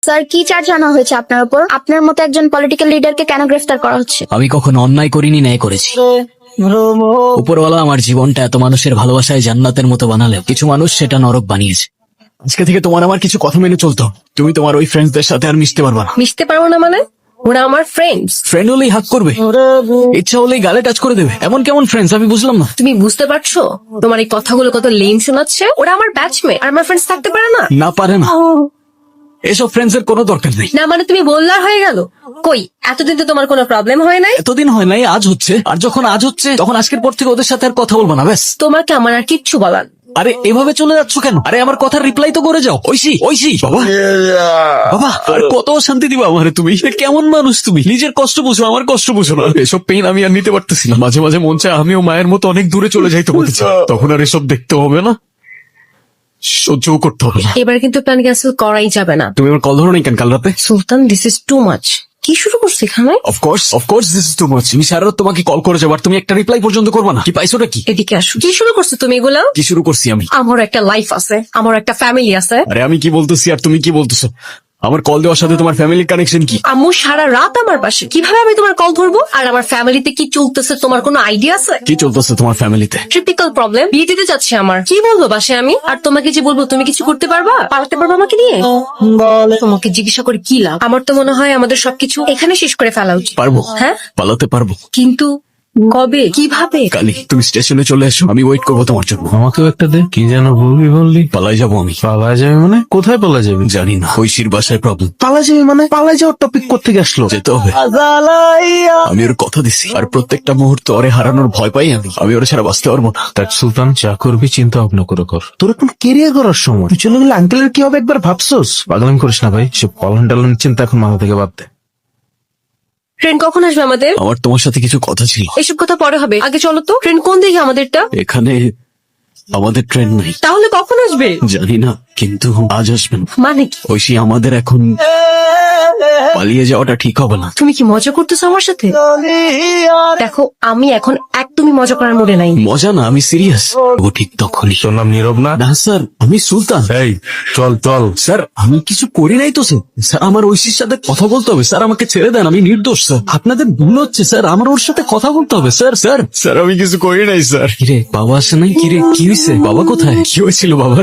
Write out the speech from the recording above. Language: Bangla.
স্যার কি চার্জ আনা হয়েছে আপনার উপর? আপনার মতো একজন পলিটিক্যাল লিডারকে কেন গ্রেফতার করা হচ্ছে? আমি কখনো অন্যায় করিনি, ন্যায় করেছি। উপরওয়ালা আমার জীবনটা এত মানুষের ভালোবাসায় জান্নাতের মতো বানালেও কিছু মানুষ সেটা নরক বানিয়েছে। আজকে থেকে তোমার আমার কিছু কথা মেনে চলতো। তুমি তোমার ওই ফ্রেন্ডসদের সাথে আর মিশতে পারবা না। মিশতে পারবো না মানে? ওরা আমার ফ্রেন্ডস। ফ্রেন্ড হলেই হাক করবে, ইচ্ছা হলেই গালে টাচ করে দেবে, এমন কেমন ফ্রেন্ডস আমি বুঝলাম না। তুমি বুঝতে পারছো তোমার এই কথাগুলো কত লেম শোনাচ্ছে? ওরা আমার ব্যাচমেট আর আমার ফ্রেন্ডস থাকতে পারে না? না পারে না, এসব ফ্রেন্ডস এর কোনো দরকার নেই। না মানে তুমি বললার হয়ে গেল। কই এতদিন তো তোমার কোনো প্রবলেম হয় নাই। এতদিন হয় নাই, আজ হচ্ছে। আর যখন আজ হচ্ছে তখন আজকের পর থেকে ওদের সাথে আর কথা বলবো না, ব্যাস। তোমাকে আমার আর কিচ্ছু বলার। আরে এভাবে চলে যাচ্ছ কেন? আরে আমার কথার রিপ্লাই তো করে যাও। ঐশী, ঐশী, বাবা বাবা, আর কত শান্তি দিবা আমারে তুমি? কেমন মানুষ তুমি? নিজের কষ্ট বুঝো, আমার কষ্ট বুঝো না। এসব পেইন আমি আর নিতে পারতেছি না। মাঝে মাঝে মন চায় আমিও মায়ের মতো অনেক দূরে চলে যাই তোমাকে ছেড়ে। তখন আর এসব দেখতে হবে না, সহ্যও করতে হবে না। এবার কিন্তু প্ল্যান ক্যান্সেল করাই যাবে না। তুমি আমার কল ধরো নাই কেন কাল রাতে? সুলতান, দিস ইজ টু মাচ। কি শুরু করছো এখানে? Of course this is too much. আমি সারা রাত তোমাকে কল করে যাবো আর তুমি একটা রিপ্লাই পর্যন্ত করবা না। কি পাইছোটা কি? এদিকে আসো। কি শুরু করছো তুমি এগুলো? কি শুরু করছি আমি? আমার একটা লাইফ আছে, আমার একটা ফ্যামিলি আছে। আরে আমি কি বলতেছি আর তুমি কি বলতেছো? আমার কল দেওয়ার সাথে তোমার ফ্যামিলির কানেকশন কি? আম্মু সারা রাত আমার পাশে, কিভাবে আমি তোমার কল ধরবো? আর আমার ফ্যামিলিতে কি চলতেছে তোমার কোনো আইডিয়া আছে? কি চলতেছে তোমার ফ্যামিলিতে? ট্রিপিক্যাল প্রবলেম। বিয়ে দিতে যাচ্ছে আমার, কি বলবো বাসায় আমি? আর তোমাকে যে বলবো তুমি কিছু করতে পারবা, পালাতে পারবা আমাকে নিয়ে? তোমাকে জিজ্ঞাসা করে কি লাভ? আমার তো মনে হয় আমাদের সবকিছু এখানে শেষ করে ফেলা উচিত। পারবো, হ্যাঁ পালাতে পারবো। কিন্তু কবে, কিভাবে? কালি তুমি স্টেশনে চলে এসো, আমি ওয়েট করবো তোমার জন্য। আমাকেও একটা দে। কি যেন বললি? পালাই যাবো আমি। পালা যাবে মানে? কোথায় পালা যাবে? জানি না, ঐশীর বাসায় প্রবলেম। পালা যাবে মানে? পালা যাওয়ার টপিক কোত্থেকে আসলো? যেতে হবে, আমি ওর কথা দিছি। আর প্রত্যেকটা মুহূর্ত ওরে হারানোর ভয় পাই আমি ওরে ছাড়া বাঁচতে পারবো না। দেখ সুলতান, যা করবি চিন্তা ভাবনা করে কর। তোর এখন কেরিয়ার করার সময়। তুই চলে গেলে আঙ্কেলের কি হবে একবার ভাবছোস? পাগলামি করিস না ভাই, সে পালন টালন চিন্তা এখন মাথা থেকে বাদ দে। ট্রেন কখন আসবে আমাদের? আমার তোমার সাথে কিছু কথা ছিল। এসব কথা পরে হবে, আগে চলো তো। ট্রেন কোন দিকে আমাদেরটা? এখানে আমাদের ট্রেন নাই। তাহলে কখন আসবে? জানি না, কিন্তু আজ আসবেন। মানে কি? ঐশী আমাদের এখন পালিয়ে যাওয়াটা ঠিক হবে না। তুমি কি মজা করতেছো আমার সাথে? দেখো আমি এখন একদমই মজা করার মুডে নাই। মজা না, আমি সিরিয়াস। ও ঠিক তখনই। তোর নাম নীরব না? না স্যার, আমি সুলতান। এই চল চল। স্যার আমি কিছু করি নাই তো স্যার। স্যার আমার ঐশীর সাথে কথা বলতে হবে স্যার, আমাকে ছেড়ে দেন, আমি নির্দোষ স্যার। আপনাদের ভুল হচ্ছে স্যার, আমার ওর সাথে কথা বলতে হবে স্যার। স্যার স্যার আমি কিছু করি নাই স্যার। কিরে বাবা আসে নাই? কিরে কি হয়েছে? বাবা কোথায়? কি হয়েছিল বাবার?